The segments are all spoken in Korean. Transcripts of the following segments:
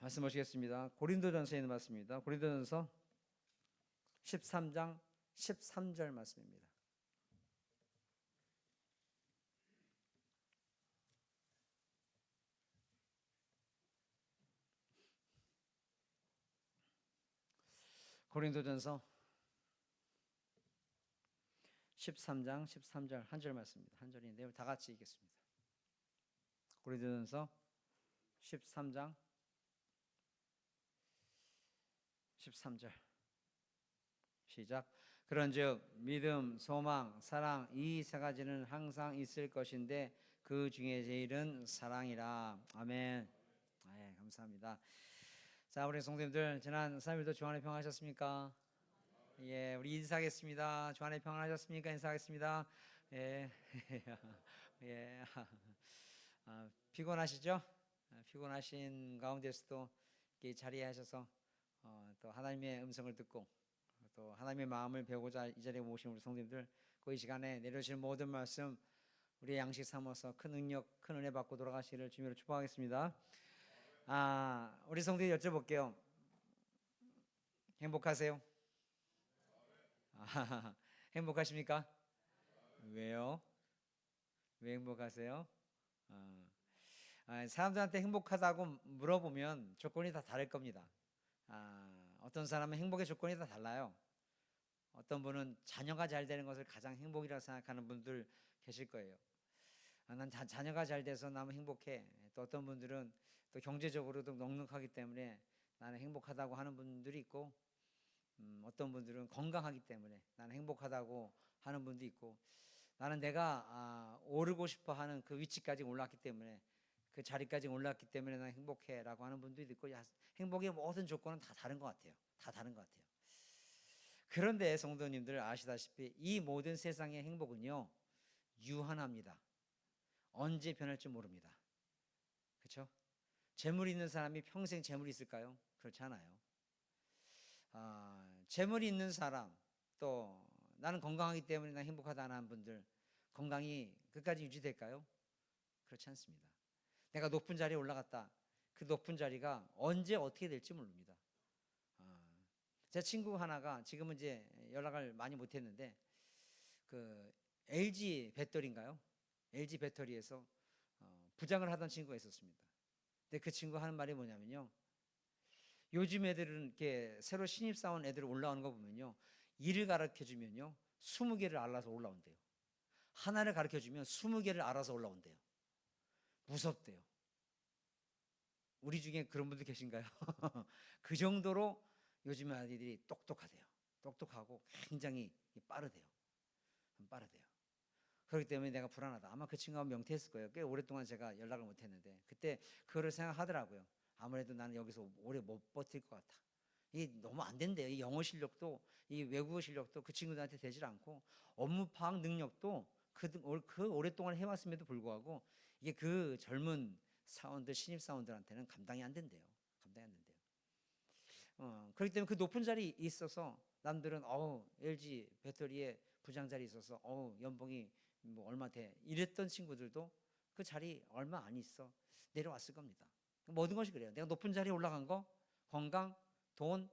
말씀 보시겠습니다. 고린도전서에 있는 말씀입니다. 고린도전서 13장 13절 말씀입니다. 고린도전서 13장 13절 한 절 말씀입니다. 한 절인데요. 다 같이 읽겠습니다. 고린도전서 13장 13절 시작. 그런즉 믿음, 소망, 사랑 이 세 가지는 항상 있을 것인데 그 중에 제일은 사랑이라. 아멘. 네, 감사합니다. 자, 우리 성도님들 지난 3일도 주안의 평안하셨습니까? 예, 우리 인사하겠습니다. 주안의 평안하셨습니까? 인사하겠습니다. 예, 예. 피곤하시죠? 피곤하신 가운데서도 이렇게 자리에 하셔서 또 하나님의 음성을 듣고 또 하나님의 마음을 배우고자 이 자리에 모신 우리 성도님들, 그 이 시간에 내려주신 모든 말씀 우리의 양식 삼아서 큰 능력, 큰 은혜 받고 돌아가시기를 주님으로 축복하겠습니다. 우리 성도님 여쭤볼게요. 행복하세요? 행복하십니까? 왜요? 왜 행복하세요? 사람들한테 행복하다고 물어보면 조건이 다 다를 겁니다. 어떤 사람은 행복의 조건이 다 달라요. 어떤 분은 자녀가 잘 되는 것을 가장 행복이라고 생각하는 분들 계실 거예요. 난 자녀가 잘 돼서 나는 행복해. 또 어떤 분들은 또 경제적으로도 넉넉하기 때문에 나는 행복하다고 하는 분들이 있고, 어떤 분들은 건강하기 때문에 나는 행복하다고 하는 분도 있고, 나는 내가 오르고 싶어 하는 그 위치까지 올랐기 때문에, 그 자리까지 올랐기 때문에 나는 행복해라고 하는 분도 있고, 행복의 모든 조건은 다 다른 것 같아요. 다 다른 것 같아요. 그런데 성도님들 아시다시피 이 모든 세상의 행복은요, 유한합니다. 언제 변할지 모릅니다. 그렇죠? 재물이 있는 사람이 평생 재물이 있을까요? 그렇지 않아요. 재물이 있는 사람, 또 나는 건강하기 때문에 난 행복하다는 분들, 건강이 끝까지 유지될까요? 그렇지 않습니다. 내가 높은 자리에 올라갔다, 그 높은 자리가 언제 어떻게 될지 모릅니다. 제 친구 하나가 지금은 이제 연락을 많이 못했는데, 그 LG 배터리인가요? LG 배터리에서 부장을 하던 친구가 있었습니다. 근데 그 친구 하는 말이 뭐냐면요, 요즘 애들은 이렇게 새로 신입사원 애들 올라오는 거 보면요, 일을 가르쳐 주면요 20개를 알아서 올라온대요. 하나를 가르쳐 주면 20개를 알아서 올라온대요. 무섭대요. 우리 중에 그런 분들 계신가요? 그 정도로 요즘 아이들이 똑똑하대요. 똑똑하고 굉장히 빠르대요. 빠르대요. 그렇기 때문에 내가 불안하다. 아마 그 친구가 명퇴했을 거예요. 꽤 오랫동안 제가 연락을 못했는데 그때 그거를 생각하더라고요. 아무래도 나는 여기서 오래 못 버틸 것 같아. 이게 너무 안 된대요. 이 영어 실력도, 이 외국어 실력도 그 친구들한테 되질 않고, 업무 파악 능력도 그 오랫동안 해왔음에도 불구하고 이게 그 젊은 사원들, 신입 사원들한테는 감당이 안 된대요. 감당이 안 된대요. 그렇기 때문에 그 높은 자리에 있어서 남들은 LG 배터리에 부장 자리 있어서 연봉이 뭐 얼마 돼 이랬던 친구들도 그 자리 얼마 안 있어 내려왔을 겁니다. 모든 것이 그래요. 내가 높은 자리에 올라간 거, 건강, 돈,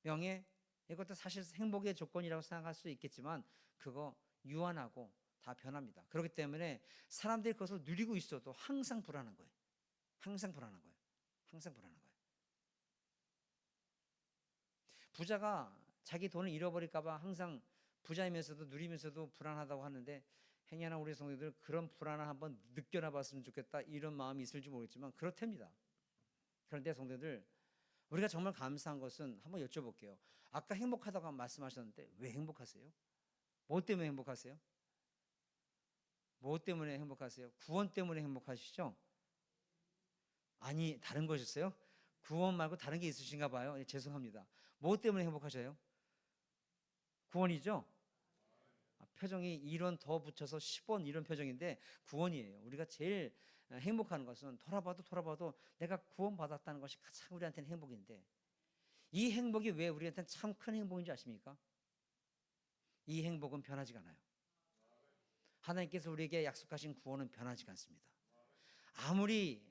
명예, 이것도 사실 행복의 조건이라고 생각할 수 있겠지만 그거 유한하고 다 변합니다. 그렇기 때문에 사람들이 그것을 누리고 있어도 항상 불안한 거예요. 항상 불안한 거예요. 항상 불안한 거예요. 부자가 자기 돈을 잃어버릴까 봐 항상 부자이면서도 누리면서도 불안하다고 하는데, 행여나 우리 성도들 그런 불안을 한번 느껴나 봤으면 좋겠다 이런 마음이 있을지 모르겠지만 그렇답니다. 그런데 성도들, 우리가 정말 감사한 것은 한번 여쭤볼게요. 아까 행복하다고 말씀하셨는데 왜 행복하세요? 뭐 때문에 행복하세요? 뭐 때문에 행복하세요? 구원 때문에 행복하시죠? 아니, 다른 것이었어요? 구원 말고 다른 게 있으신가 봐요. 죄송합니다. 뭐 때문에 행복하셔요? 구원이죠? 표정이 1원 더 붙여서 10원 이런 표정인데 구원이에요. 우리가 제일 행복한 것은 돌아봐도 내가 구원받았다는 것이 가장 우리한테는 행복인데, 이 행복이 왜 우리한테는 참 큰 행복인지 아십니까? 이 행복은 변하지가 않아요. 하나님께서 우리에게 약속하신 구원은 변하지가 않습니다. 아무리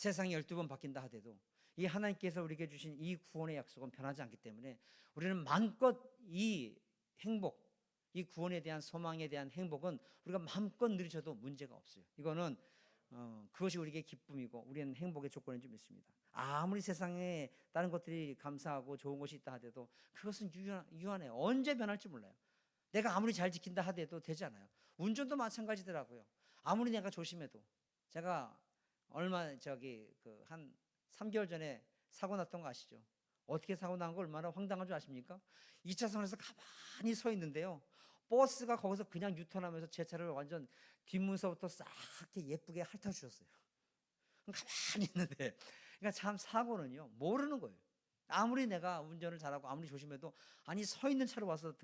세상이 12번 바뀐다 하더라도 이 하나님께서 우리에게 주신 이 구원의 약속은 변하지 않기 때문에 우리는 마음껏 이 행복, 이 구원에 대한 소망에 대한 행복은 우리가 마음껏 누리셔도 문제가 없어요. 이거는 그것이 우리에게 기쁨이고 우리는 행복의 조건인 줄 믿습니다. 아무리 세상에 다른 것들이 감사하고 좋은 것이 있다 하더라도 그것은 유한해요. 언제 변할지 몰라요. 내가 아무리 잘 지킨다 하더라도 되지 않아요. 운전도 마찬가지더라고요. 아무리 내가 조심해도. 제가 한 3개월 전에 사고 났던 거 아시죠? 어떻게 사고 난 거 얼마나 황당한 줄 아십니까? 2차선에서 가만히 서 있는데요, 버스가 거기서 그냥 유턴하면서 제 차를 완전 뒷문서부터 싹 예쁘게 핥아주셨어요. 가만히 있는데, 그러니까 참 사고는요 모르는 거예요. 아무리 내가 운전을 잘하고 아무리 조심해도, 아니 서 있는 차로 와서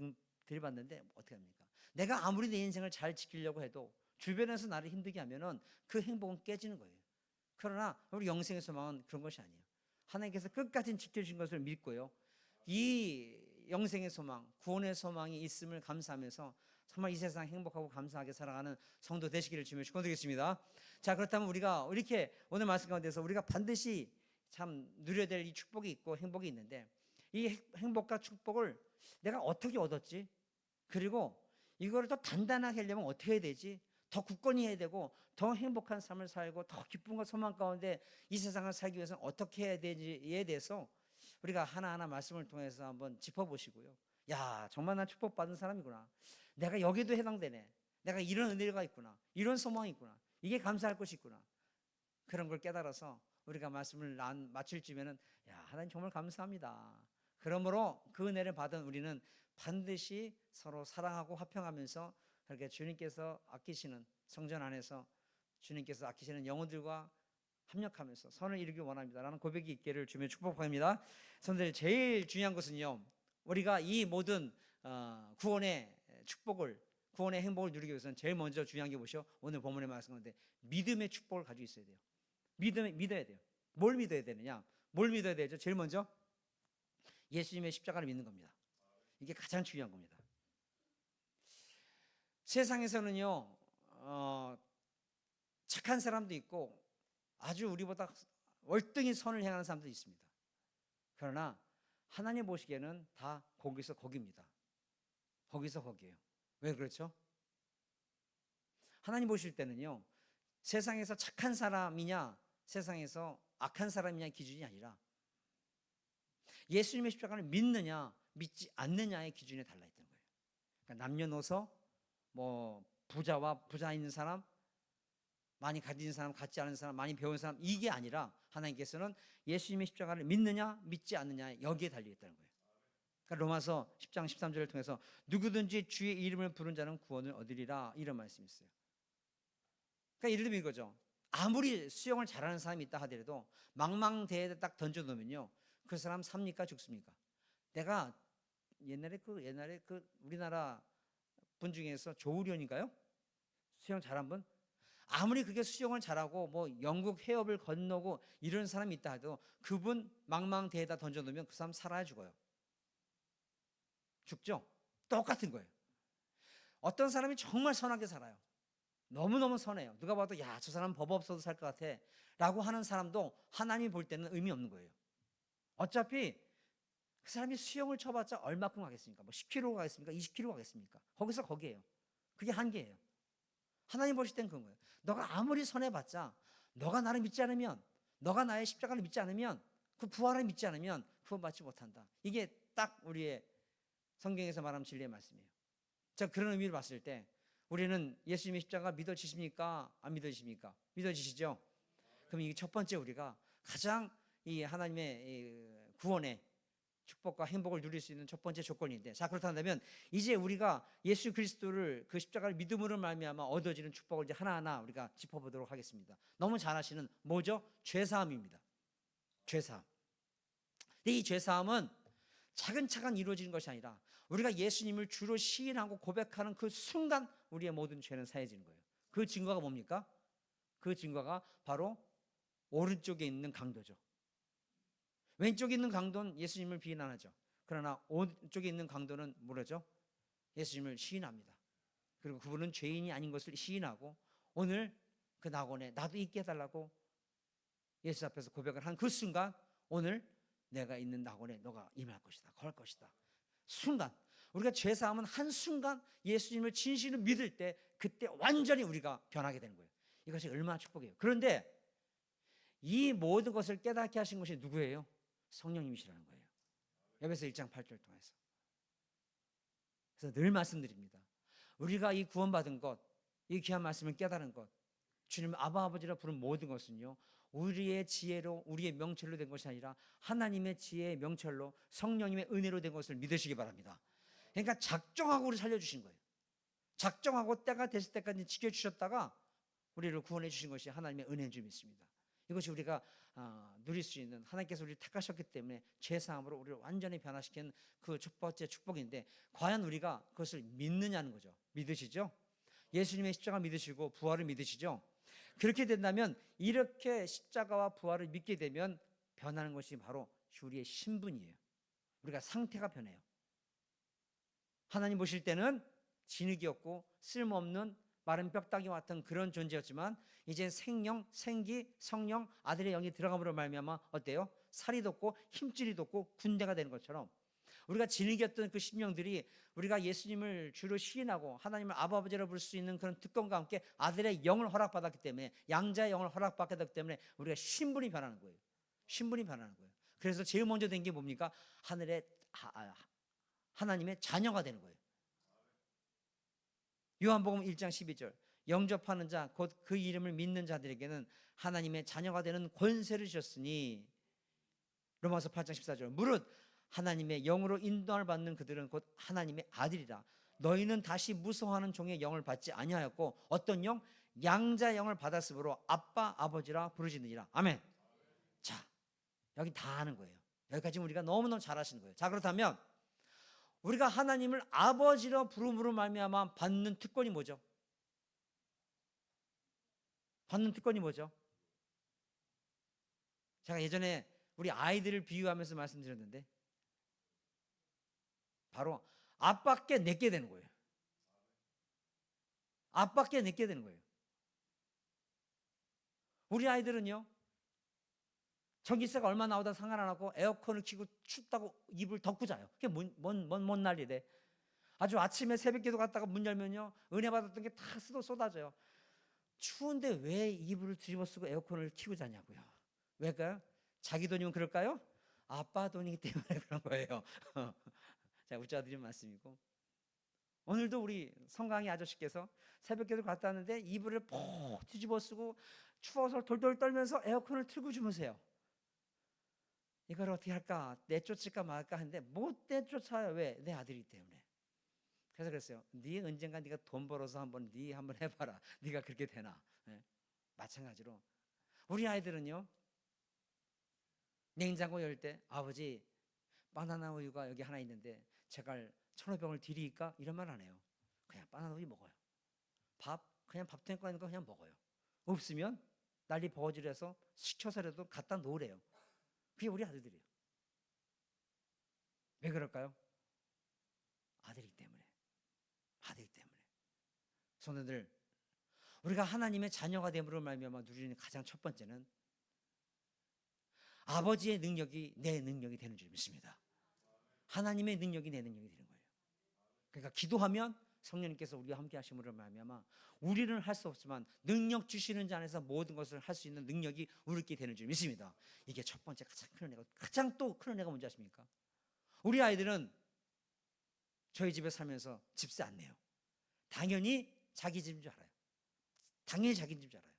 들이받는데 어떻게 합니까? 내가 아무리 내 인생을 잘 지키려고 해도 주변에서 나를 힘들게 하면은 그 행복은 깨지는 거예요. 그러나 우리 영생의 소망은 그런 것이 아니에요. 하나님께서 끝까지 지켜주신 것을 믿고요, 이 영생의 소망, 구원의 소망이 있음을 감사하면서 정말 이 세상 행복하고 감사하게 살아가는 성도 되시기를 주님의 축원드리겠습니다. 자, 그렇다면 우리가 이렇게 오늘 말씀 가운데서 우리가 반드시 참 누려야 될 이 축복이 있고 행복이 있는데, 이 행복과 축복을 내가 어떻게 얻었지? 그리고 이거를 더 단단하게 하려면 어떻게 해야 되지? 더 굳건히 해야 되고 더 행복한 삶을 살고 더 기쁨과 소망 가운데 이 세상을 살기 위해서는 어떻게 해야 되지에 대해서 우리가 하나하나 말씀을 통해서 한번 짚어보시고요. 야, 정말 난 축복받은 사람이구나. 내가 여기도 해당되네. 내가 이런 은혜가 있구나. 이런 소망이 있구나. 이게 감사할 것이 있구나. 그런 걸 깨달아서 우리가 말씀을 마칠 쯤에는 야, 하나님 정말 감사합니다. 그러므로 그 은혜를 받은 우리는 반드시 서로 사랑하고 화평하면서 그렇게 주님께서 아끼시는 성전 안에서 주님께서 아끼시는 영혼들과 합력하면서 선을 이루기 원합니다 라는 고백이 있기를 주며 축복합니다. 선생님, 제일 중요한 것은요, 우리가 이 모든 구원의 축복을, 구원의 행복을 누리기 위해서는 제일 먼저 중요한 게 뭐죠? 오늘 본문의 말씀 가운데 믿음의 축복을 가지고 있어야 돼요. 믿어야 돼요. 뭘 믿어야 되느냐? 뭘 믿어야 되죠? 제일 먼저 예수님의 십자가를 믿는 겁니다. 이게 가장 중요한 겁니다. 세상에서는요 착한 사람도 있고 아주 우리보다 월등히 선을 행하는 사람도 있습니다. 그러나 하나님 보시기에는 다 거기서 거기입니다. 거기서 거기예요. 왜 그렇죠? 하나님 보실 때는요, 세상에서 착한 사람이냐 세상에서 악한 사람이냐 기준이 아니라 예수님의 십자가를 믿느냐 믿지 않느냐의 기준에 달라있다는 거예요. 그러니까 남녀노소, 부자와 부자 있는 사람, 많이 가진 사람, 갖지 않은 사람, 많이 배운 사람, 이게 아니라 하나님께서는 예수님의 십자가를 믿느냐 믿지 않느냐 여기에 달려있다는 거예요. 그러니까 로마서 10장 13절을 통해서 누구든지 주의 이름을 부른 자는 구원을 얻으리라, 이런 말씀이 있어요. 그러니까 예를 들면 이거죠. 아무리 수영을 잘하는 사람이 있다 하더라도 망망대해에 딱 던져놓으면요, 그 사람 삽니까 죽습니까? 내가 옛날에 그 우리나라 분 중에서 조우련인가요? 수영 잘한 분? 아무리 그게 수영을 잘하고 영국 해협을 건너고 이런 사람이 있다 해도 그분 망망대해에다 던져놓으면 그 사람 살아야 죽어요. 죽죠? 똑같은 거예요. 어떤 사람이 정말 선하게 살아요. 너무너무 선해요. 누가 봐도 야, 저 사람 법 없어도 살 것 같아 라고 하는 사람도 하나님이 볼 때는 의미 없는 거예요. 어차피 그 사람이 수영을 쳐봤자 얼마큼 가겠습니까? 10km 가겠습니까? 20km 가겠습니까? 거기서 거기에요. 그게 한계예요. 하나님 보실 땐 그런 거예요. 너가 아무리 선해봤자, 너가 나를 믿지 않으면, 너가 나의 십자가를 믿지 않으면, 그 부활을 믿지 않으면 구원받지 못한다. 이게 딱 우리의 성경에서 말하는 진리의 말씀이에요. 자, 그런 의미를 봤을 때 우리는 예수님의 십자가 믿어지십니까? 안 믿어지십니까? 믿어지시죠? 그럼 이게 첫 번째, 우리가 가장 이 하나님의 구원의 축복과 행복을 누릴 수 있는 첫 번째 조건인데, 자, 그렇다면 이제 우리가 예수 그리스도를, 그 십자가를 믿음으로 말미암아 얻어지는 축복을 이제 하나하나 우리가 짚어보도록 하겠습니다. 너무 잘 아시는 뭐죠? 죄사함입니다. 죄사함. 근데 이 죄사함은 차근차근 이루어지는 것이 아니라 우리가 예수님을 주로 시인하고 고백하는 그 순간 우리의 모든 죄는 사해지는 거예요. 그 증거가 뭡니까? 그 증거가 바로 오른쪽에 있는 강도죠. 왼쪽에 있는 강도는 예수님을 비난하죠. 그러나 오른쪽에 있는 강도는 뭐라죠? 예수님을 시인합니다. 그리고 그분은 죄인이 아닌 것을 시인하고 오늘 그 낙원에 나도 있게 해달라고 예수 앞에서 고백을 한 그 순간 오늘 내가 있는 낙원에 너가 임할 것이다. 거할 것이다. 순간 우리가 죄사함은 한순간 예수님을 진실로 믿을 때 그때 완전히 우리가 변하게 되는 거예요. 이것이 얼마나 축복이에요. 그런데 이 모든 것을 깨닫게 하신 것이 누구예요? 성령님이시라는 거예요. 에베소 1장 8절 통해서. 그래서 늘 말씀드립니다. 우리가 이 구원받은 것, 이 귀한 말씀을 깨달은 것, 주님 아바 아버지라 부른 모든 것은요, 우리의 지혜로 우리의 명철로 된 것이 아니라 하나님의 지혜의 명철로 성령님의 은혜로 된 것을 믿으시기 바랍니다. 그러니까 작정하고 우리 살려주신 거예요. 작정하고 때가 됐을 때까지 지켜주셨다가 우리를 구원해 주신 것이 하나님의 은혜인 줄 믿습니다. 이것이 우리가 누릴 수 있는, 하나님께서 우리를 택하셨기 때문에 죄사함으로 우리를 완전히 변화시킨 그 첫 번째 축복인데, 과연 우리가 그것을 믿느냐는 거죠. 믿으시죠? 예수님의 십자가 믿으시고 부활을 믿으시죠? 그렇게 된다면, 이렇게 십자가와 부활을 믿게 되면 변하는 것이 바로 우리의 신분이에요. 우리가 상태가 변해요. 하나님 보실 때는 진흙이 없고 쓸모없는 마른 뼈다귀와 같은 그런 존재였지만, 이제 생명, 생기, 성령, 아들의 영이 들어감으로 말미암아 어때요? 살이 돋고 힘줄이 돋고 군대가 되는 것처럼, 우리가 진흙이었던 그 심령들이 우리가 예수님을 주로 시인하고 하나님을 아버지라 부를 수 있는 그런 특권과 함께 아들의 영을 허락받았기 때문에, 양자의 영을 허락받게 됐기 때문에 우리가 신분이 변하는 거예요. 신분이 변하는 거예요. 그래서 제일 먼저 된 게 뭡니까? 하나님의 자녀가 되는 거예요. 요한복음 1장 12절, 영접하는 자 곧 그 이름을 믿는 자들에게는 하나님의 자녀가 되는 권세를 주셨으니, 로마서 8장 14절, 무릇 하나님의 영으로 인도함을 받는 그들은 곧 하나님의 아들이라. 너희는 다시 무서워하는 종의 영을 받지 아니하였고 어떤 영? 양자 영을 받았으므로 아빠 아버지라 부르시느니라. 아멘. 자, 여기 다 하는 거예요. 여기까지 우리가 너무너무 잘 하시는 거예요. 자, 그렇다면 우리가 하나님을 아버지로 부름으로 말미암아 받는 특권이 뭐죠? 받는 특권이 뭐죠? 제가 예전에 우리 아이들을 비유하면서 말씀드렸는데, 바로 아빠께 내게 되는 거예요. 아빠께 내게 되는 거예요. 우리 아이들은요, 전기세가 얼마 나오다 상관 안 하고 에어컨을 켜고 춥다고 이불 덮고 자요. 그게 뭔 난리래. 아주 아침에 새벽기도 갔다가 문 열면요, 은혜 받았던 게 다 쏟아져요. 추운데 왜 이불을 뒤집어 쓰고 에어컨을 켜고 자냐고요. 왜일까요? 자기 돈이면 그럴까요? 아빠 돈이기 때문에 그런 거예요. 자, 웃자 드린 말씀이고, 오늘도 우리 성강이 아저씨께서 새벽기도 갔다 왔는데 이불을 푹 뒤집어 쓰고 추워서 돌돌 떨면서 에어컨을 틀고 주무세요. 이걸 어떻게 할까? 내쫓을까 말까 하는데 못 내쫓아요. 왜? 내 아들이기 때문에. 그래서 그랬어요. 네 언젠가 네가 돈 벌어서 한번 해봐라. 네가 그렇게 되나? 네. 마찬가지로 우리 아이들은요, 냉장고 열 때 아버지 바나나 우유가 여기 하나 있는데 제가 1,500원을 드리니까, 이런 말 안 해요. 그냥 바나나 우유 먹어요. 그냥 밥 탱거 있는 거 그냥 먹어요. 없으면 난리 버거지려서 시켜서라도 갖다 놓으래요. 그게 우리 아들들이에요. 왜 그럴까요? 아들이기 때문에. 아들이기 때문에. 성도들, 우리가 하나님의 자녀가 됨으로 말미암아 누리는 가장 첫 번째는 아버지의 능력이 내 능력이 되는 줄 믿습니다. 하나님의 능력이 내 능력이 되는 거예요. 그러니까 기도하면 성령님께서 우리와 함께 하심으로 말미암아 우리는 할 수 없지만 능력 주시는 자 안에서 모든 것을 할 수 있는 능력이 우리께 되는 줄 믿습니다. 이게 첫 번째 가장 큰 은혜가, 가장 또 큰 은혜가 뭔지 아십니까? 우리 아이들은 저희 집에 살면서 집세 안 내요. 당연히 자기 집인 줄 알아요. 당연히 자기 집인 줄 알아요.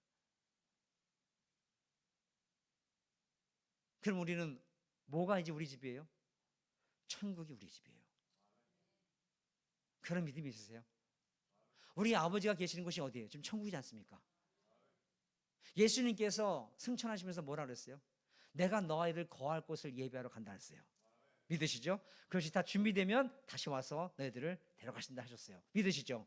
그럼 우리는 뭐가 이제 우리 집이에요? 천국이 우리 집이에요. 그런 믿음이 있으세요? 우리 아버지가 계시는 곳이 어디예요? 지금 천국이지 않습니까? 예수님께서 승천하시면서 뭐라 그랬어요? 내가 너 아이들 거할 곳을 예비하러 간다 했어요. 믿으시죠? 그것이 다 준비되면 다시 와서 너희들을 데려가신다 하셨어요. 믿으시죠?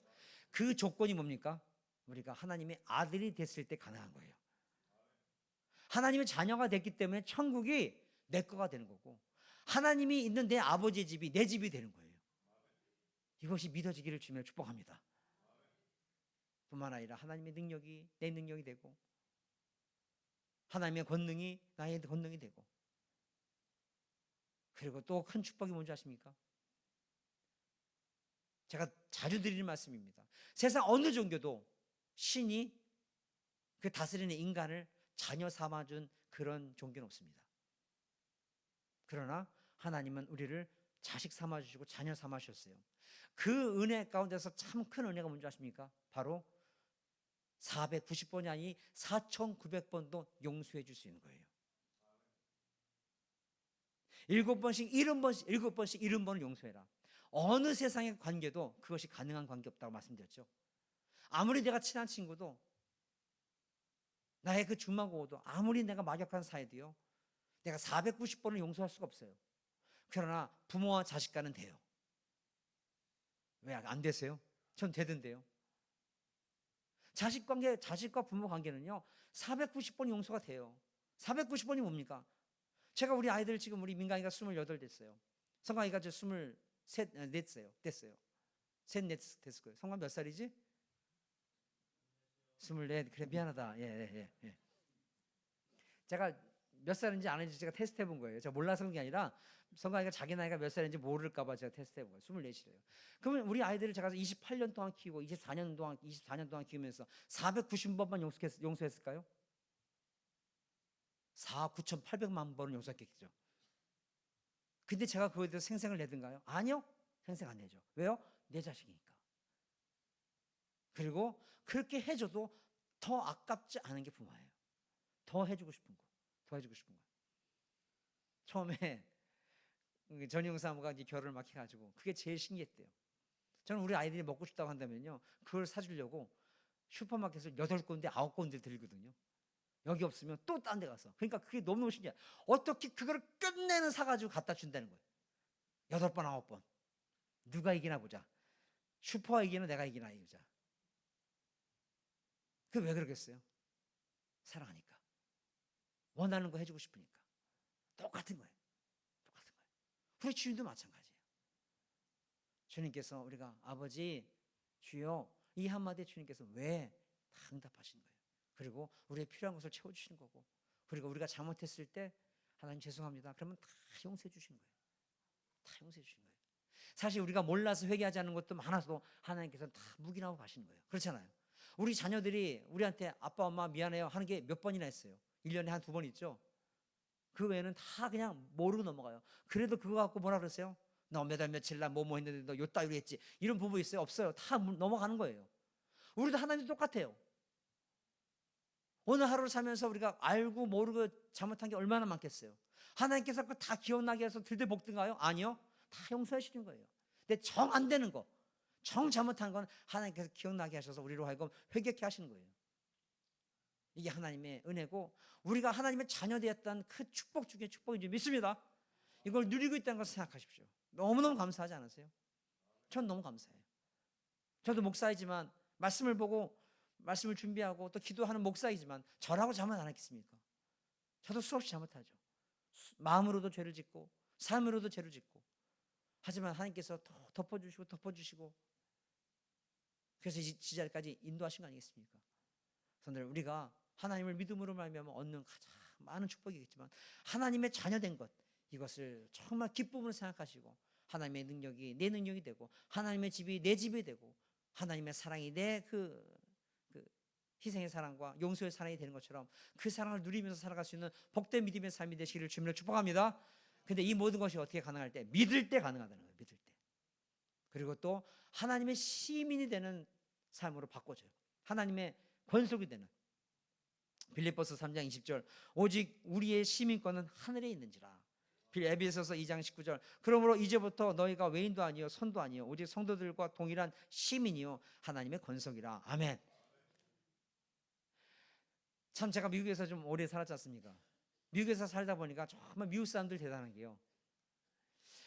그 조건이 뭡니까? 우리가 하나님의 아들이 됐을 때 가능한 거예요. 하나님의 자녀가 됐기 때문에 천국이 내 거가 되는 거고, 하나님이 있는 내 아버지의 집이 내 집이 되는 거예요. 이것이 믿어지기를 주며 축복합니다. 뿐만 아니라 하나님의 능력이 내 능력이 되고, 하나님의 권능이 나의 권능이 되고, 그리고 또 큰 축복이 뭔지 아십니까? 제가 자주 드리는 말씀입니다. 세상 어느 종교도 신이 그 다스리는 인간을 자녀 삼아준 그런 종교는 없습니다. 그러나 하나님은 우리를 자식 삼아주시고 자녀 삼아주셨어요. 그 은혜 가운데서 참 큰 은혜가 뭔지 아십니까? 바로 490번이 아니 4900번도 용서해 줄 수 있는 거예요. 7번씩 70번씩 7번씩 70번을 용서해라. 어느 세상의 관계도 그것이 가능한 관계 없다고 말씀드렸죠. 아무리 내가 친한 친구도, 나의 그 중마고도, 아무리 내가 막역한 사이도요, 내가 490번을 용서할 수가 없어요. 그러나 부모와 자식 간은 돼요. 왜 안 되세요? 전 되던데요. 자식 관계, 자식과 부모 관계는요 490번 용서가 돼요. 490번이 뭡니까? 제가 우리 아이들 지금 우리 민강이가 28 됐어요. 성강이가 이제 23 됐어요. 셋 됐을 거예요. 성강 몇 살이지? 24. 그래, 미안하다. 예. 제가 몇 살인지 아는지 제가 테스트 해본 거예요. 제가 몰라서 그런 게 아니라 성강이가 자기 나이가 몇 살인지 모를까 봐 제가 테스트 해본 거예요. 24이래요. 그러면 우리 아이들을 제가 28년 동안 키우고 24년 동안 키우면서 490번만 용서했을까요? 4억 9,800만 번을 용서했겠죠. 근데 제가 그거에 대해서 생생을 내든가요? 아니요. 생생 안 내죠. 왜요? 내 자식이니까. 그리고 그렇게 해줘도 더 아깝지 않은 게 부모예요. 더 해주고 싶은 거. 처음에 전용 사모가 이제 결혼을 막 해가지고 그게 제일 신기했대요. 저는 우리 아이들이 먹고 싶다고 한다면요, 그걸 사주려고 슈퍼마켓을 8군데 9군데 들거든요. 여기 없으면 또 딴 데 가서. 그러니까 그게 너무 신기해요. 어떻게 그거를 끝내는 사가지고 갖다 준다는 거예요. 8번 9번. 누가 이기나 보자. 슈퍼가 이기나 내가 이기나 이기자. 그게 왜 그러겠어요? 사랑하니까. 원하는 거 해주고 싶으니까. 똑같은 거예요. 우리 주님도 마찬가지예요. 주님께서 우리가 아버지 주여 이 한마디에 주님께서 왜 다 응답하시는 거예요. 그리고 우리의 필요한 것을 채워주시는 거고, 그리고 우리가 잘못했을 때 하나님 죄송합니다 그러면 다 용서해 주시는 거예요. 다 용서해 주시는 거예요. 사실 우리가 몰라서 회개하지 않는 것도 많아서 하나님께서는 다 묵인하고 가시는 거예요. 그렇잖아요. 우리 자녀들이 우리한테 아빠 엄마 미안해요 하는 게 몇 번이나 했어요. 1년에 한 2번 있죠. 그 외에는 다 그냥 모르고 넘어가요. 그래도 그거 갖고 뭐라 그러세요? 너 몇 달 며칠 날 뭐뭐 했는데 너 요따위로 했지, 이런 부부 있어요? 없어요. 다 넘어가는 거예요. 우리도 하나님 똑같아요. 오늘 하루를 살면서 우리가 알고 모르고 잘못한 게 얼마나 많겠어요. 하나님께서 그거 다 기억나게 해서 들들볶든가요? 아니요. 다 용서하시는 거예요. 근데 정 안 되는 거, 정 잘못한 건 하나님께서 기억나게 하셔서 우리로 하여금 회개케 하시는 거예요. 이게 하나님의 은혜고, 우리가 하나님의 자녀되었다는 그 축복 중에 축복인 줄 믿습니다. 이걸 누리고 있다는 것을 생각하십시오. 너무너무 감사하지 않으세요? 전 너무 감사해요. 저도 목사이지만 말씀을 보고 말씀을 준비하고 또 기도하는 목사이지만 저라고 잘못 안 했겠습니까? 저도 수없이 잘못하죠. 마음으로도 죄를 짓고 삶으로도 죄를 짓고, 하지만 하나님께서 덮어주시고 그래서 이 지자리까지 인도하신 거 아니겠습니까? 그런데 우리가 하나님을 믿음으로 말미암아 얻는 가장 많은 축복이겠지만, 하나님의 자녀된 것, 이것을 정말 기쁨으로 생각하시고 하나님의 능력이 내 능력이 되고 하나님의 집이 내 집이 되고 하나님의 사랑이 내 희생의 사랑과 용서의 사랑이 되는 것처럼 그 사랑을 누리면서 살아갈 수 있는 복된 믿음의 삶이 되시기를 주님으로 축복합니다. 근데 이 모든 것이 어떻게 가능할 때? 믿을 때 가능하다는 거예요. 믿을 때. 그리고 또 하나님의 시민이 되는 삶으로 바꿔줘요. 하나님의 권속이 되는. 빌립보서 3장 20절, 오직 우리의 시민권은 하늘에 있는지라. 에베소서 2장 19절, 그러므로 이제부터 너희가 외인도 아니요 선도 아니요 오직 성도들과 동일한 시민이요 하나님의 권속이라. 아멘. 참 제가 미국에서 좀 오래 살았지 않습니까? 미국에서 살다 보니까 정말 미국 사람들 대단한 게요,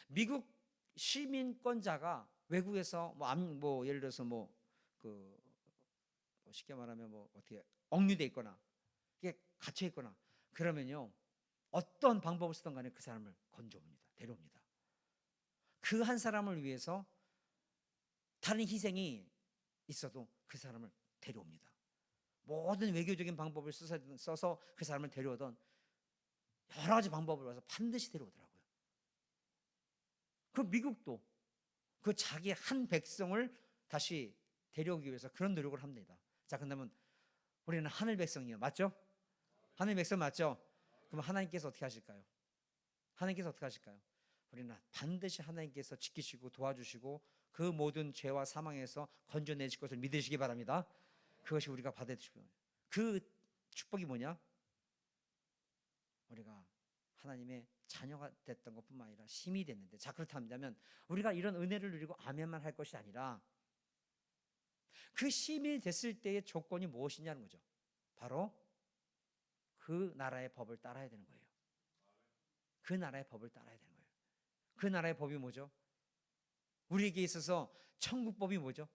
미국 시민권자가 외국에서 뭐 예를 들어서 쉽게 말하면 어떻게 억류돼 있거나 이게 갇혀 있거나 그러면요, 어떤 방법을 쓰던 간에 그 사람을 건져옵니다. 데려옵니다. 그 한 사람을 위해서 다른 희생이 있어도 그 사람을 데려옵니다. 모든 외교적인 방법을 써서 그 사람을 데려오던 여러 가지 방법을 와서 반드시 데려오더라고요. 그 미국도 그 자기 한 백성을 다시 데려오기 위해서 그런 노력을 합니다. 자, 그러면 우리는 하늘 백성이요, 맞죠? 하늘 백성 맞죠? 그럼 하나님께서 어떻게 하실까요? 하나님께서 어떻게 하실까요? 우리는 반드시 하나님께서 지키시고 도와주시고 그 모든 죄와 사망에서 건져내실 것을 믿으시기 바랍니다. 그것이 우리가 받을 축복이에요. 그 축복이 뭐냐? 우리가 하나님의 자녀가 됐던 것뿐만 아니라 심이 됐는데, 자, 그렇다면 우리가 이런 은혜를 누리고 아멘만 할 것이 아니라 그 심이 됐을 때의 조건이 무엇이냐는 거죠. 바로 그 나라의 법을 따라야 되는 거예요. 그 나라의 법을 따라야 되는 거예요. 그 나라의 법이 뭐죠? 우리에게 있어서 천국법이 뭐죠?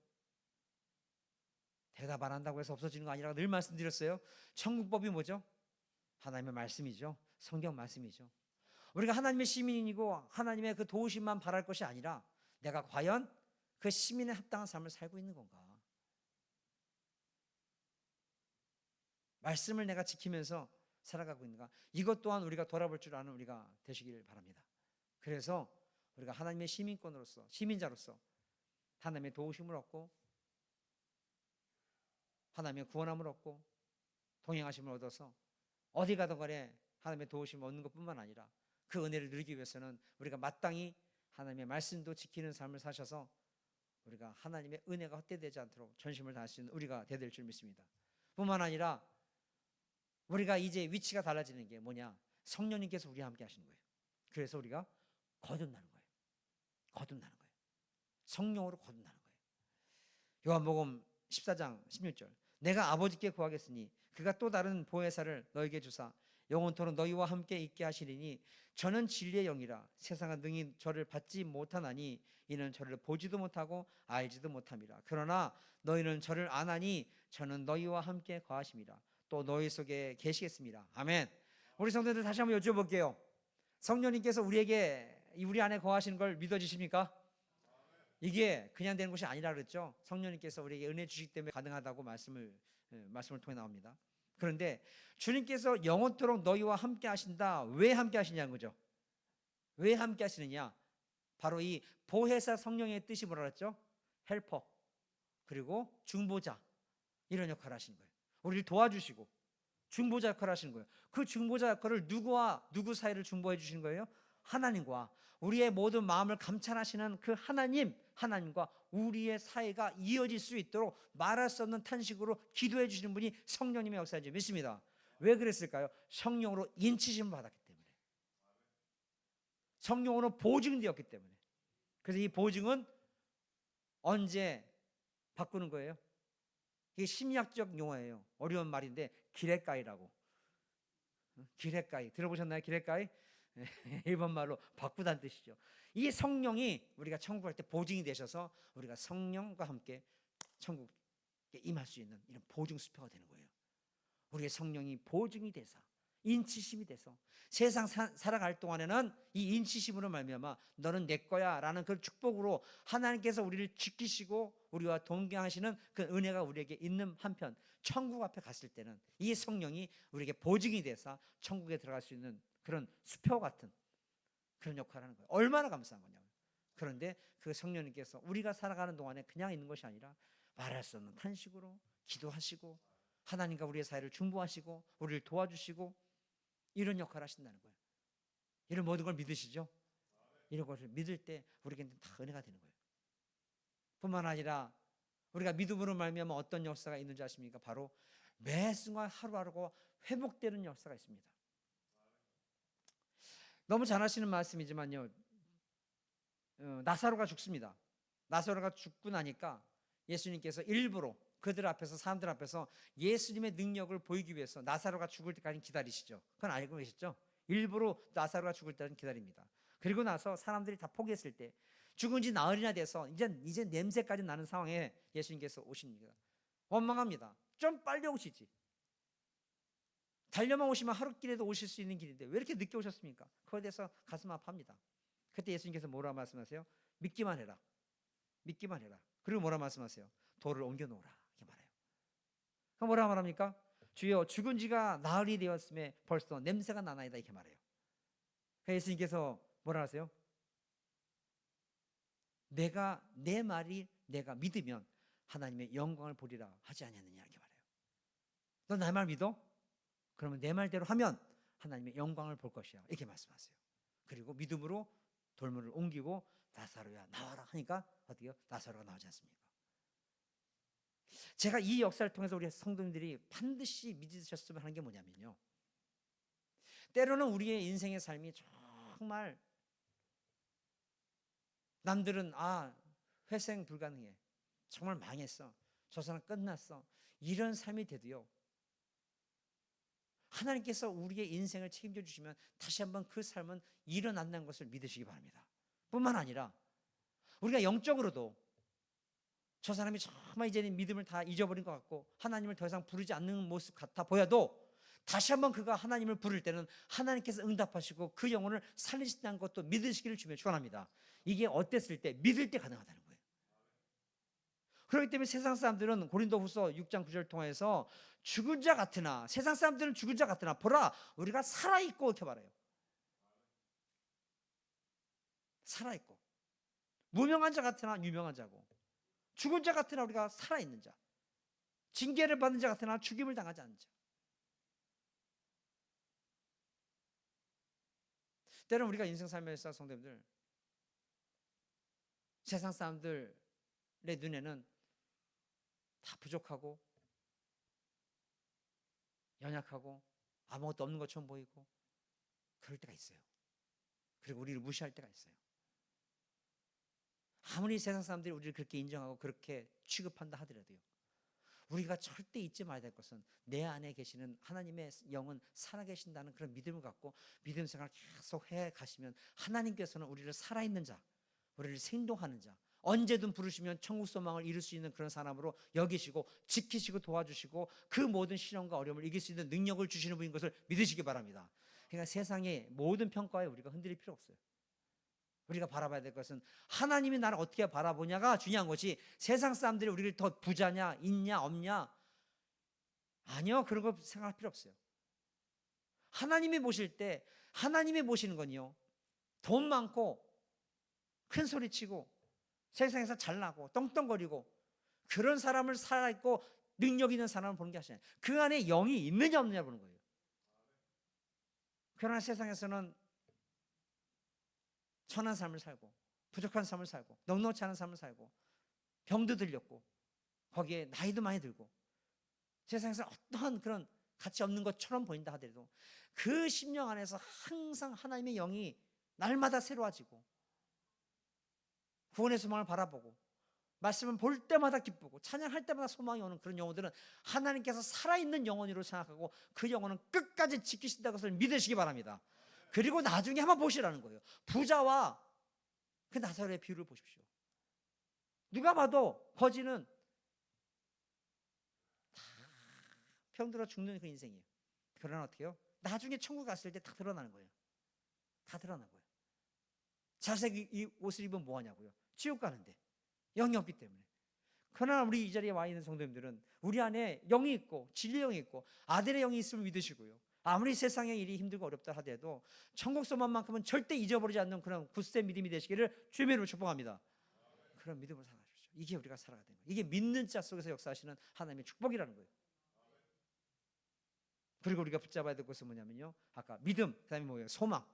대답 안 한다고 해서 없어지는 거 아니라 늘 말씀드렸어요. 천국법이 뭐죠? 하나님의 말씀이죠. 성경 말씀이죠. 우리가 하나님의 시민이고 하나님의 그 도우심만 바랄 것이 아니라 내가 과연 그 시민에 합당한 삶을 살고 있는 건가? 말씀을 내가 지키면서 살아가고 있는가? 이것 또한 우리가 돌아볼 줄 아는 우리가 되시길 바랍니다. 그래서 우리가 하나님의 시민권으로서, 시민자로서 하나님의 도우심을 얻고 하나님의 구원함을 얻고 동행하심을 얻어서 어디 가든 간에 하나님의 도우심을 얻는 것뿐만 아니라 그 은혜를 누리기 위해서는 우리가 마땅히 하나님의 말씀도 지키는 삶을 사셔서 우리가 하나님의 은혜가 헛되되지 않도록 전심을 다할 수 있는 우리가 되될 줄 믿습니다. 뿐만 아니라 우리가 이제 위치가 달라지는 게 뭐냐? 성령님께서 우리와 함께 하시는 거예요. 그래서 우리가 거듭나는 거예요. 거듭나는 거예요. 성령으로 거듭나는 거예요. 요한복음 14장 16절, 내가 아버지께 구하겠으니 그가 또 다른 보혜사를 너에게 주사 영원토록 너희와 함께 있게 하시리니 저는 진리의 영이라 세상은 능히 저를 받지 못하나니 이는 저를 보지도 못하고 알지도 못함이라. 그러나 너희는 저를 아나니 저는 너희와 함께 거하심이라. 또 너희 속에 계시겠습니다. 아멘. 우리 성도들 다시 한번 여쭤볼게요. 성령님께서 우리 안에 거하시는 걸 믿어지십니까? 이게 그냥 되는 것이 아니라 그랬죠. 성령님께서 우리에게 은혜 주시기 때문에 가능하다고 말씀을 통해 나옵니다. 그런데 주님께서 영원토록 너희와 함께 하신다. 왜 함께 하시냐는 거죠. 왜 함께 하시느냐? 바로 이 보혜사 성령의 뜻이 뭐라 그랬죠? 헬퍼, 그리고 중보자, 이런 역할을 하시는 거예요. 우리를 도와주시고 중보자 역할을 하시는 거예요. 그 중보자 역할을 누구와 누구 사이를 중보해 주시는 거예요? 하나님과 우리의 모든 마음을 감찰하시는 그 하나님과 우리의 사이가 이어질 수 있도록 말할 수 없는 탄식으로 기도해 주시는 분이 성령님의 역사인지 믿습니다. 왜 그랬을까요? 성령으로 인치심을 받았기 때문에, 성령으로 보증되었기 때문에. 그래서 이 보증은 언제 바꾸는 거예요? 이게 심리학적 용어예요. 어려운 말인데 기레까이라고. 기레까이 들어보셨나요? 기레까이? 일본 말로 바꾸다는 뜻이죠. 이 성령이 우리가 천국 갈 때 보증이 되셔서 우리가 성령과 함께 천국에 임할 수 있는 이런 보증 수표가 되는 거예요. 우리의 성령이 보증이 돼서 인치심이 돼서 세상 살아갈 동안에는 이 인치심으로 말미암아 너는 내 거야 라는 그 축복으로 하나님께서 우리를 지키시고 우리와 동행하시는 그 은혜가 우리에게 있는 한편, 천국 앞에 갔을 때는 이 성령이 우리에게 보증이 돼서 천국에 들어갈 수 있는 그런 수표 같은 그런 역할을 하는 거예요. 얼마나 감사한 거냐고요. 그런데 그 성령님께서 우리가 살아가는 동안에 그냥 있는 것이 아니라 말할 수 없는 탄식으로 기도하시고 하나님과 우리의 사이를 중보하시고 우리를 도와주시고 이런 역할을 하신다는 거예요. 이런 모든 걸 믿으시죠? 이런 것을 믿을 때 우리에게는 다 은혜가 되는 거예요. 뿐만 아니라 우리가 믿음으로 말미암아 어떤 역사가 있는지 아십니까? 바로 매 순간 하루하루가 회복되는 역사가 있습니다. 너무 잘 하시는 말씀이지만요, 나사로가 죽습니다. 나사로가 죽고 나니까 예수님께서 일부러 그들 앞에서, 사람들 앞에서 예수님의 능력을 보이기 위해서 나사로가 죽을 때까지 기다리시죠. 그건 알고 계시죠? 일부러 나사로가 죽을 때까지 기다립니다. 그리고 나서 사람들이 다 포기했을 때 죽은 지 나흘이나 돼서 이제 냄새까지 나는 상황에 예수님께서 오십니다. 원망합니다. 좀 빨리 오시지. 달려만 오시면 하루길에도 오실 수 있는 길인데 왜 이렇게 늦게 오셨습니까? 그거에 대해서 가슴 아파합니다. 그때 예수님께서 뭐라 말씀하세요? 믿기만 해라. 믿기만 해라. 그리고 뭐라 말씀하세요? 돌을 옮겨 놓으라. 이렇게 말해요. 그럼 뭐라 말합니까? 주여 죽은 지가 나흘이 되었음에 벌써 냄새가 나나이다 이렇게 말해요. 예수님께서 뭐라 하세요? 내가 내 말이 내가 믿으면 하나님의 영광을 보리라 하지 아니하느냐 이렇게 말해요. 너 내 말 믿어? 그러면 내 말대로 하면 하나님의 영광을 볼 것이야 이렇게 말씀하세요. 그리고 믿음으로 돌문을 옮기고 나사로야 나와라 하니까 어떻게요? 나사로가 나오지 않습니까? 제가 이 역사를 통해서 우리 성도님들이 반드시 믿으셨으면 하는 게 뭐냐면요, 때로는 우리의 인생의 삶이 정말 남들은 회생 불가능해, 정말 망했어, 저 사람 끝났어, 이런 삶이 돼도요, 하나님께서 우리의 인생을 책임져 주시면 다시 한번 그 삶은 일어난다는 것을 믿으시기 바랍니다. 뿐만 아니라 우리가 영적으로도 저 사람이 정말 이제는 믿음을 다 잊어버린 것 같고 하나님을 더 이상 부르지 않는 모습 같아 보여도 다시 한번 그가 하나님을 부를 때는 하나님께서 응답하시고 그 영혼을 살리신다는 것도 믿으시기를 주며 축원합니다. 이게 어땠을 때? 믿을 때 가능하다는 거예요. 그렇기 때문에 세상 사람들은 고린도후서 6장 9절 통해서 죽은 자 같으나, 세상 사람들은 죽은 자 같으나 보라 우리가 살아있고 이렇게 말해요. 살아있고 무명한 자 같으나 유명한 자고, 죽은 자 같으나 우리가 살아있는 자, 징계를 받는 자 같으나 죽임을 당하지 않는 자. 때로는 우리가 인생 삶에서 성도님들, 세상 사람들의 눈에는 다 부족하고 연약하고 아무것도 없는 것처럼 보이고 그럴 때가 있어요. 그리고 우리를 무시할 때가 있어요. 아무리 세상 사람들이 우리를 그렇게 인정하고 그렇게 취급한다 하더라도요, 우리가 절대 잊지 말아야 될 것은 내 안에 계시는 하나님의 영은 살아계신다는 그런 믿음을 갖고 믿음 생활을 계속 해 가시면 하나님께서는 우리를 살아있는 자, 우리를 생동하는 자, 언제든 부르시면 천국 소망을 이룰 수 있는 그런 사람으로 여기시고 지키시고 도와주시고 그 모든 시련과 어려움을 이길 수 있는 능력을 주시는 분인 것을 믿으시기 바랍니다. 그러니까 세상의 모든 평가에 우리가 흔들릴 필요 없어요. 우리가 바라봐야 될 것은 하나님이 나를 어떻게 바라보냐가 중요한 것이, 세상 사람들이 우리를 더 부자냐 있냐 없냐, 아니요, 그런 거 생각할 필요 없어요. 하나님이 보실 때, 하나님이 보시는 건요, 돈 많고 큰 소리 치고 세상에서 잘나고 떵떵거리고 그런 사람을 살아있고 능력 있는 사람을 보는 게 아니잖아요. 그 안에 영이 있느냐 없느냐 보는 거예요. 그러나 세상에서는 천한 삶을 살고 부족한 삶을 살고 넉넉지 않은 삶을 살고 병도 들렸고 거기에 나이도 많이 들고 세상에서 어떠한 그런 가치 없는 것처럼 보인다 하더라도 그 심령 안에서 항상 하나님의 영이 날마다 새로워지고 구원의 소망을 바라보고 말씀을 볼 때마다 기쁘고 찬양할 때마다 소망이 오는 그런 영혼들은 하나님께서 살아있는 영혼으로 생각하고 그 영혼은 끝까지 지키신다는 것을 믿으시기 바랍니다. 그리고 나중에 한번 보시라는 거예요. 부자와 그 나사로의 비유를 보십시오. 누가 봐도 거지는 다 병들어 죽는 그 인생이에요. 그러나 어떻게 해요? 나중에 천국 갔을 때 다 드러나는 거예요. 다 드러나는 거예요. 자색 이 옷을 입으면 뭐하냐고요? 지옥 가는데 영이 없기 때문에. 그러나 우리 이 자리에 와 있는 성도님들은 우리 안에 영이 있고 진리의 영이 있고 아들의 영이 있음을 믿으시고요, 아무리 세상의 일이 힘들고 어렵다 하더라도 천국 소망만큼은 절대 잊어버리지 않는 그런 굳센 믿음이 되시기를 주의 이름으로 축복합니다. 그런 믿음으로 살아가십시오. 이게 우리가 살아가야 되는 거예요. 이게 믿는 자 속에서 역사하시는 하나님의 축복이라는 거예요. 그리고 우리가 붙잡아야 될 것은 뭐냐면요, 아까 믿음, 그 다음에 뭐예요? 소망.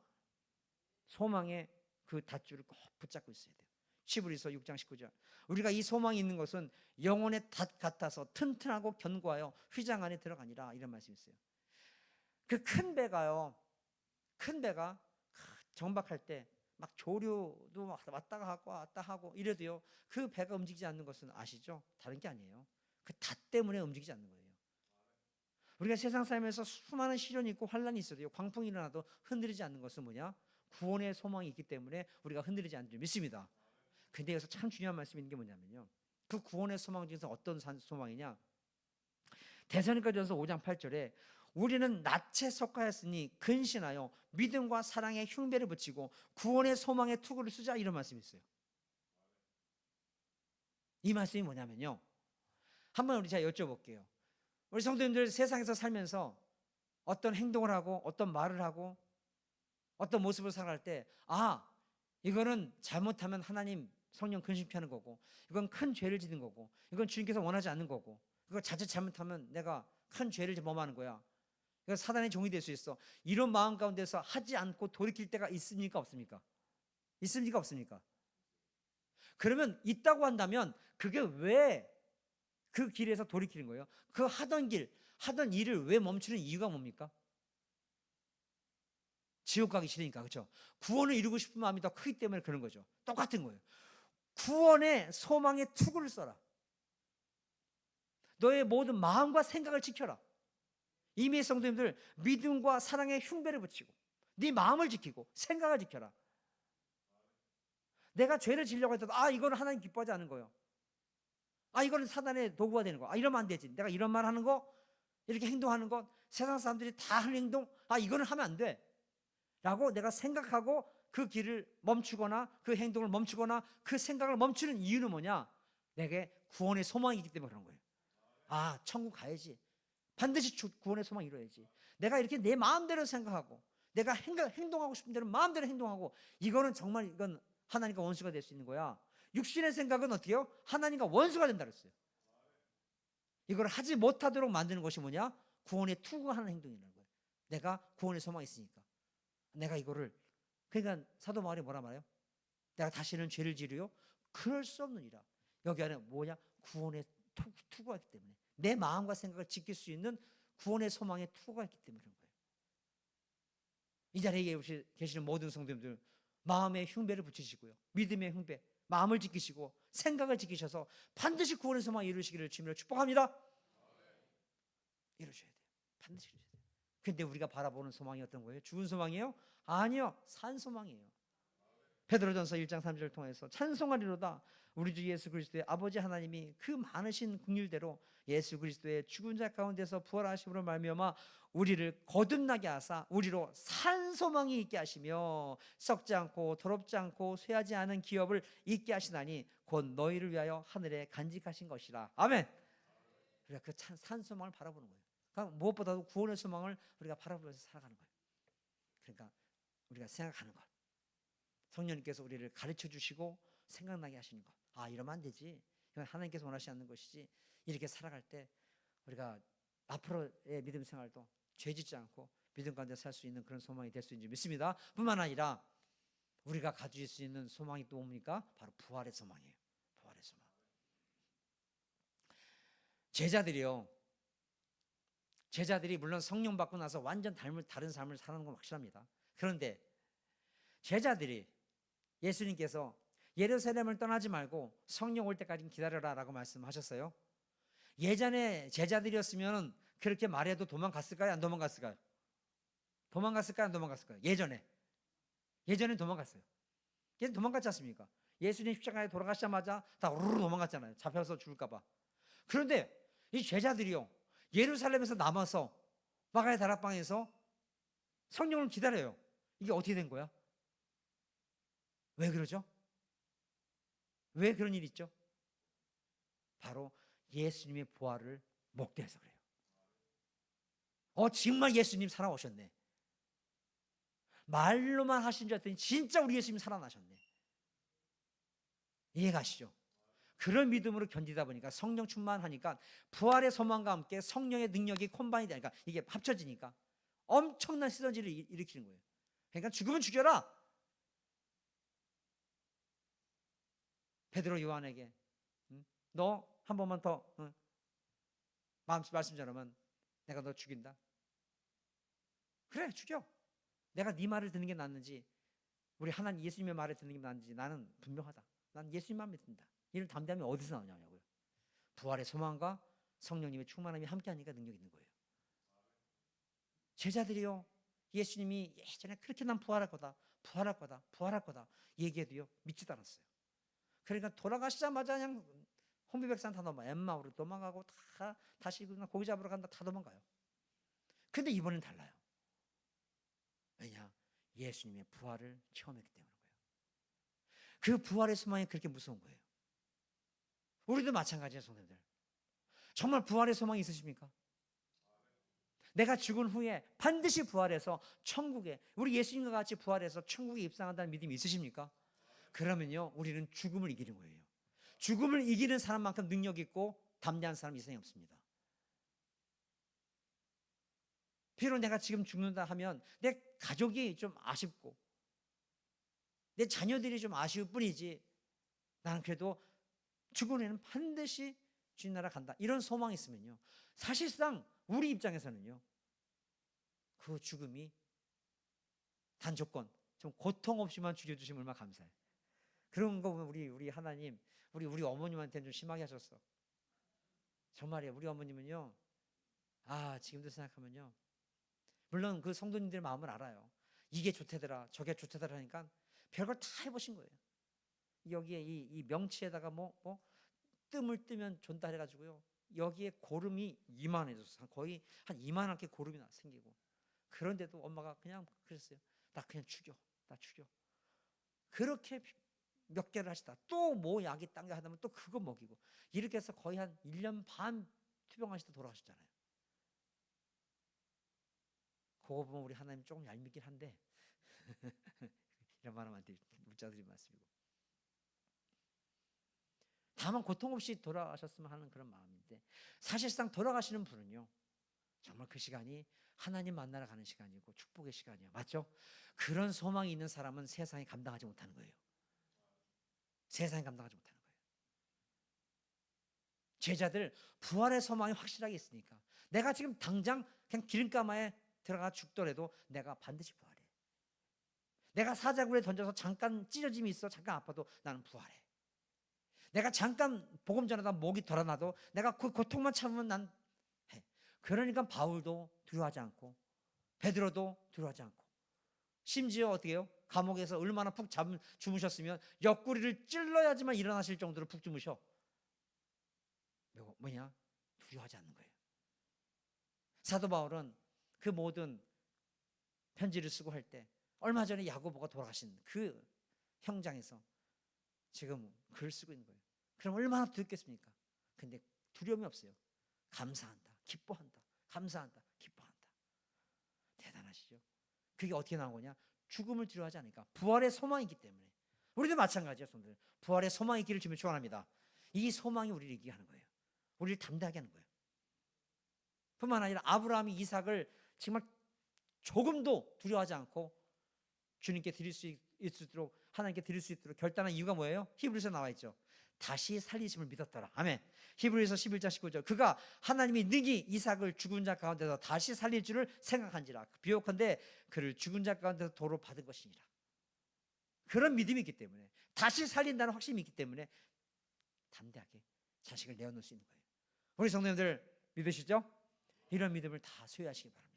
소망의 그 닷줄을 꼭 붙잡고 있어야 돼요. 히브리서 6장 19절, 우리가 이 소망이 있는 것은 영혼의 닷 같아서 튼튼하고 견고하여 휘장 안에 들어가니라, 이런 말씀이 있어요. 그 큰 배가요, 큰 배가 정박할 때 막 조류도 막 왔다가 하고 왔다 하고 이래도요, 그 배가 움직이지 않는 것은 아시죠? 다른 게 아니에요. 그 닷 때문에 움직이지 않는 거예요. 우리가 세상 삶에서 수많은 시련이 있고 환란이 있어도요, 광풍이 일어나도 흔들리지 않는 것은 뭐냐? 구원의 소망이 있기 때문에 우리가 흔들리지 않는 줄 믿습니다. 근데 여기서 참 중요한 말씀이 있는 게 뭐냐면요, 그 구원의 소망 중에서 어떤 소망이냐? 데살로니가전서 5장 8절에 우리는 낯에 속하였으니 근신하여 믿음과 사랑에 흉배를 붙이고 구원의 소망에 투구를 쓰자, 이런 말씀이 있어요. 이 말씀이 뭐냐면요, 한번 우리 제가 여쭤볼게요. 우리 성도님들 세상에서 살면서 어떤 행동을 하고 어떤 말을 하고 어떤 모습을 살아갈 때, 이거는 잘못하면 하나님 성령 근심케 하는 거고, 이건 큰 죄를 짓는 거고, 이건 주님께서 원하지 않는 거고, 이거 자칫 잘못하면 내가 큰 죄를 범하는 거야, 이거 사단의 종이 될 수 있어. 이런 마음 가운데서 하지 않고 돌이킬 때가 있습니까 없습니까? 있습니까 없습니까? 그러면 있다고 한다면 그게 왜 그 길에서 돌이키는 거예요? 그 하던 일을 왜 멈추는 이유가 뭡니까? 지옥 가기 싫으니까. 그렇죠? 구원을 이루고 싶은 마음이 더 크기 때문에 그런 거죠. 똑같은 거예요. 구원의 소망의 투구를 써라. 너의 모든 마음과 생각을 지켜라. 이미의 성도님들, 믿음과 사랑의 흉배를 붙이고 네 마음을 지키고 생각을 지켜라. 내가 죄를 지려고 해도 이거는 하나님 기뻐하지 않은 거예요. 이거는 사단의 도구가 되는 거. 이러면 안 되지. 내가 이런 말 하는 거, 이렇게 행동하는 것, 세상 사람들이 다 하는 행동, 이거는 하면 안 돼 라고 내가 생각하고 그 길을 멈추거나 그 행동을 멈추거나 그 생각을 멈추는 이유는 뭐냐? 내게 구원의 소망이 있기 때문에 그런 거예요. 천국 가야지. 반드시 구원의 소망을 이루어야지. 내가 이렇게 내 마음대로 생각하고 내가 행동하고 싶은 대로 마음대로 행동하고, 이거는 정말 이건 하나님과 원수가 될 수 있는 거야. 육신의 생각은 어떻게 해요? 하나님과 원수가 된다 그랬어요. 이걸 하지 못하도록 만드는 것이 뭐냐? 구원에 투구하는 행동이라는 거예요. 내가 구원의 소망이 있으니까 내가 이거를, 그러니까 사도 바울이 뭐라 말해요? 내가 다시는 죄를 지르요? 그럴 수 없느니라. 여기 안에 뭐냐? 구원에 투구하기 때문에, 내 마음과 생각을 지킬 수 있는 구원의 소망에 투구하기 때문에 그런 거예요. 이 자리에 계시는 모든 성도님들, 마음의 흉배를 붙이시고요, 믿음의 흉배, 마음을 지키시고 생각을 지키셔서 반드시 구원의 소망을 이루시기를 주님으로 축복합니다. 이루셔야 돼요. 반드시 이루셔야 돼요. 근데 우리가 바라보는 소망이 어떤 거예요? 죽은 소망이에요? 아니요, 산 소망이에요. 베드로전서 1장 3절을 통해서 찬송하리로다. 우리 주 예수 그리스도의 아버지 하나님이 그 많으신 긍휼대로 예수 그리스도의 죽은 자 가운데서 부활하심으로 말미암아 우리를 거듭나게 하사 우리로 산 소망이 있게 하시며 썩지 않고 더럽지 않고 쇠하지 않은 기업을 있게 하시나니 곧 너희를 위하여 하늘에 간직하신 것이라. 아멘. 우리가 그 산 소망을 바라보는 거예요. 그러니까 무엇보다도 구원의 소망을 우리가 바라보면서 살아가는 거예요. 그러니까 우리가 생각하는 것, 성령님께서 우리를 가르쳐 주시고 생각나게 하시는 것, 이러면 안 되지, 이건 하나님께서 원하시지 않는 것이지, 이렇게 살아갈 때 우리가 앞으로의 믿음 생활도 죄짓지 않고 믿음 가운데 살 수 있는 그런 소망이 될 수 있는지 믿습니다. 뿐만 아니라 우리가 가질 수 있는 소망이 또 뭡니까? 바로 부활의 소망이에요. 부활의 소망. 제자들이 물론 성령 받고 나서 완전 다른 삶을 사는 건 확실합니다. 그런데 제자들이, 예수님께서 예루살렘을 떠나지 말고 성령 올 때까지 기다려라 라고 말씀하셨어요. 예전에 제자들이었으면 그렇게 말해도 도망갔을까요? 안 도망갔을까요? 도망갔을까요? 안 도망갔을까요? 예전에 도망갔어요. 예전 도망갔지 않습니까? 예수님 십자가에 돌아가시자마자 다 우르르 도망갔잖아요. 잡혀서 죽을까 봐. 그런데 이 제자들이요, 예루살렘에서 남아서 마가의 다락방에서 성령을 기다려요. 이게 어떻게 된 거야? 왜 그러죠? 왜 그런 일이 있죠? 바로 예수님의 부활을 목도해서 그래요. 정말 예수님 살아오셨네. 말로만 하신 줄 알았더니 진짜 우리 예수님 살아나셨네. 이해가시죠? 그런 믿음으로 견디다 보니까, 성령 충만하니까 부활의 소망과 함께 성령의 능력이 콤바인이 되니까, 이게 합쳐지니까 엄청난 시너지를 일으키는 거예요. 그러니까 죽으면 죽여라. 베드로 요한에게 너 한 번만 더 말씀 전하면 내가 너 죽인다. 그래, 죽여. 내가 네 말을 듣는 게 낫는지 우리 하나님 예수님의 말을 듣는 게 낫는지 나는 분명하다. 난 예수님만 믿는다. 이런 담대함이 어디서 나오냐고요. 부활의 소망과 성령님의 충만함이 함께하니까 능력이 있는 거예요. 제자들이요, 예수님이 예전에 그렇게 난 부활할 거다 얘기해도요 믿지도 않았어요. 그러니까 돌아가시자마자 그냥 혼비백산 다 넘어, 엠마오로 도망가고 다시 그냥 고기 잡으러 간다, 다 도망가요. 근데 이번엔 달라요. 왜냐? 예수님의 부활을 체험했기 때문인 거예요. 그 부활의 소망이 그렇게 무서운 거예요. 우리도 마찬가지예요, 성도님들. 정말 부활의 소망이 있으십니까? 내가 죽은 후에 반드시 부활해서 천국에, 우리 예수님과 같이 부활해서 천국에 입성한다는 믿음이 있으십니까? 그러면요, 우리는 죽음을 이기는 거예요. 죽음을 이기는 사람만큼 능력 있고 담대한 사람 이상이 없습니다. 비록 내가 지금 죽는다 하면 내 가족이 좀 아쉽고 내 자녀들이 좀 아쉬울 뿐이지, 나는 그래도 죽은 후에는 반드시 주님 나라 간다, 이런 소망이 있으면요, 사실상 우리 입장에서는요, 그 죽음이 단조건, 좀 고통 없이만 죽여주시면 얼마나 감사해. 그런 거 보면 우리 하나님, 우리 어머님한테는 좀 심하게 하셨어. 정말이에요. 우리 어머님은요, 지금도 생각하면요, 물론 그 성도님들의 마음을 알아요. 이게 좋대더라 저게 좋대더라 하니까 별걸 다 해보신 거예요. 여기에 이 명치에다가 뭐 뜸을 뜨면 존다 해가지고요, 여기에 고름이 이만해졌어. 거의 한 이만하게 고름이 생기고. 그런데도 엄마가 그냥 그랬어요. 나 그냥 나 죽여. 그렇게 몇 개를 하시다 또 뭐 약이 딴 게 하다면 또 그거 먹이고, 이렇게 해서 거의 한 1년 반 투병하시다 돌아가셨잖아요. 그거 보면 우리 하나님 조금 얄밉긴 한데 이런 말하면 안 돼. 묻자드린 말씀이고, 다만 고통 없이 돌아가셨으면 하는 그런 마음인데, 사실상 돌아가시는 분은요, 정말 그 시간이 하나님 만나러 가는 시간이고 축복의 시간이에요. 맞죠? 그런 소망이 있는 사람은 세상이 감당하지 못하는 거예요. 세상이 감당하지 못하는 거예요. 제자들 부활의 소망이 확실하게 있으니까, 내가 지금 당장 그냥 기름가마에 들어가 죽더라도 내가 반드시 부활해. 내가 사자굴에 던져서 잠깐 찢어짐이 있어, 잠깐 아파도 나는 부활해. 내가 잠깐 복음 전하다 목이 덜어나도 내가 그 고통만 참으면 난 해. 그러니까 바울도 두려워하지 않고 베드로도 두려워하지 않고, 심지어 어떻게 해요? 감옥에서 얼마나 푹 주무셨으면 옆구리를 찔러야지만 일어나실 정도로 푹 주무셔. 뭐냐? 두려워하지 않는 거예요. 사도 바울은 그 모든 편지를 쓰고 할 때, 얼마 전에 야고보가 돌아가신 그 형장에서 지금 글을 쓰고 있는 거예요. 그럼 얼마나 두렵겠습니까? 근데 두려움이 없어요. 감사한다, 기뻐한다, 감사한다, 기뻐한다. 대단하시죠? 그게 어떻게 나온 거냐? 죽음을 두려워하지 않으니까, 부활의 소망이 있기 때문에. 우리도 마찬가지예요. 손들, 부활의 소망이 있기를 주며 축원합니다. 이 소망이 우리를 이기게 하는 거예요. 우리를 담대하게 하는 거예요. 뿐만 아니라 아브라함이 이삭을 정말 조금도 두려워하지 않고 주님께 드릴 수 있도록, 하나님께 드릴 수 있도록 결단한 이유가 뭐예요? 히브리서에 나와 있죠. 다시 살리심을 믿었더라. 아멘. 히브리서 11장 19절, 그가 하나님이 능히 이삭을 죽은 자 가운데서 다시 살릴 줄을 생각한지라. 비옥한데 그를 죽은 자 가운데서 도로 받은 것이니라. 그런 믿음이 있기 때문에, 다시 살린다는 확신이 있기 때문에 담대하게 자식을 내어놓을 수 있는 거예요. 우리 성도님들 믿으시죠? 이런 믿음을 다 소유하시기 바랍니다.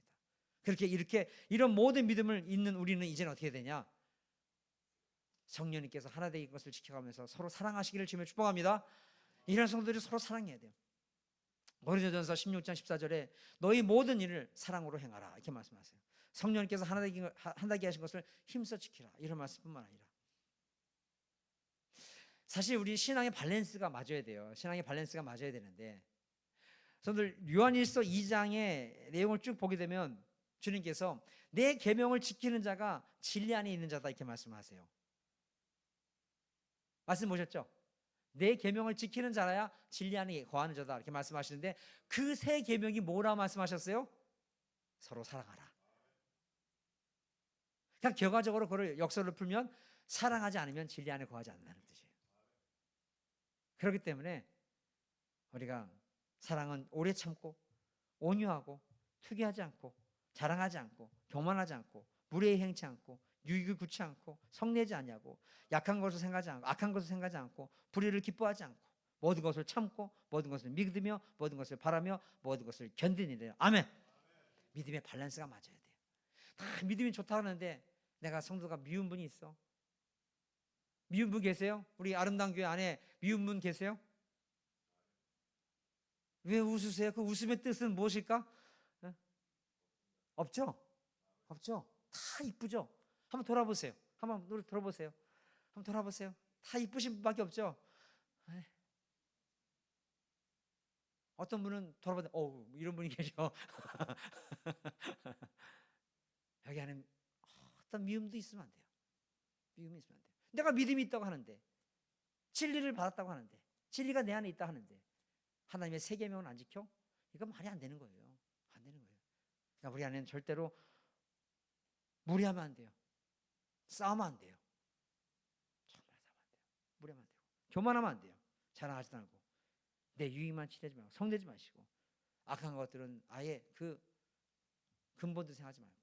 이렇게 이런 모든 믿음을 있는 우리는 이제는 어떻게 되냐? 성령님께서 하나 되는 것을 지켜가면서 서로 사랑하시기를 주며 축복합니다. 이런 성도들이 서로 사랑해야 돼요. 고린도전서 16장 14절에 너희 모든 일을 사랑으로 행하라, 이렇게 말씀하세요. 성령님께서 하나 되게 하신 것을 힘써 지키라, 이런 말씀뿐만 아니라, 사실 우리 신앙의 밸런스가 맞아야 돼요. 신앙의 밸런스가 맞아야 되는데, 성도들, 요한일서 2장의 내용을 쭉 보게 되면 주님께서 내 계명을 지키는 자가 진리 안에 있는 자다, 이렇게 말씀하세요. 말씀 보셨죠? 내 계명을 지키는 자라야 진리 안에 거하는 자다, 이렇게 말씀하시는데, 그 세 계명이 뭐라 말씀하셨어요? 서로 사랑하라. 그냥 결과적으로 그걸 역설로 풀면 사랑하지 않으면 진리 안에 거하지 않는다는 뜻이에요. 그렇기 때문에 우리가 사랑은 오래 참고 온유하고 투기하지 않고 자랑하지 않고 교만하지 않고 무례히 행치 않고 유익을 굳지 않고 성내지 않냐고, 약한 것을 생각하지 않고 악한 것을 생각하지 않고 불의를 기뻐하지 않고 모든 것을 참고 모든 것을 믿으며 모든 것을 바라며 모든 것을 견디니래요. 아멘. 믿음의 밸런스가 맞아야 돼요. 다 믿음이 좋다 하는데 내가 성도가 미운 분이 있어. 미운 분 계세요? 우리 아름다운 교회 안에 미운 분 계세요? 왜 웃으세요? 그 웃음의 뜻은 무엇일까? 없죠? 없죠? 다 이쁘죠? 한번 돌아보세요. 한번 돌아보세요. 한번 돌아보세요. 다 이쁘신 분밖에 없죠? 어떤 분은 돌아보다 이런 분이 계셔. 여기 안에 어떤 미움도 있으면 안 돼요. 미움이 있으면 안 돼요. 내가 믿음이 있다고 하는데, 진리를 받았다고 하는데, 진리가 내 안에 있다 하는데 하나님의 세 계명은 안 지켜? 이건 말이 안 되는 거예요. 안 되는 거예요. 그러니까 우리 안에는 절대로 무리하면 안 돼요. 싸우면 안 돼요. 정말 싸우면 안 돼요. 무리하면 안 되고, 교만하면 안 돼요. 자랑하지도 않고, 내 유익만 취하지 말고, 성내지 마시고, 악한 것들은 아예 그 근본도 생각하지 말고,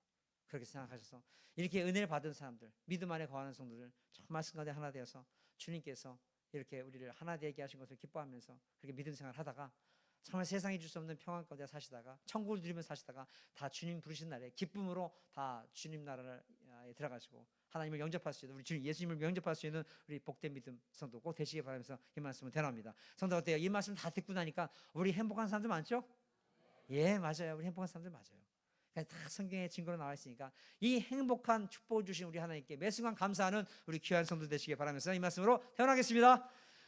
그렇게 생각하셔서 이렇게 은혜를 받은 사람들, 믿음 안에 거하는 성도들, 참 말씀 가운데 하나 되어서 주님께서 이렇게 우리를 하나 되게 하신 것을 기뻐하면서 그렇게 믿음 생활을 하다가 정말 세상이 줄 수 없는 평안 가운데 사시다가 천국을 누리면서 사시다가 다 주님 부르신 날에 기쁨으로 다 주님 나라에 들어가시고 하나님을 영접할 수 있는, 우리 주님 예수님을 영접할 수 있는 우리 복된 믿음 성도 꼭 되시길 바라면서 이 말씀을 대납니다. 성도 어때요? 이 말씀 다 듣고 나니까 우리 행복한 사람들 많죠? 예, 맞아요. 우리 행복한 사람들 맞아요. 다 성경에 증거로 나와 있으니까 이 행복한 축복을 주신 우리 하나님께 매 순간 감사하는 우리 귀한 성도 되시길 바라면서 이 말씀으로 태어나겠습니다.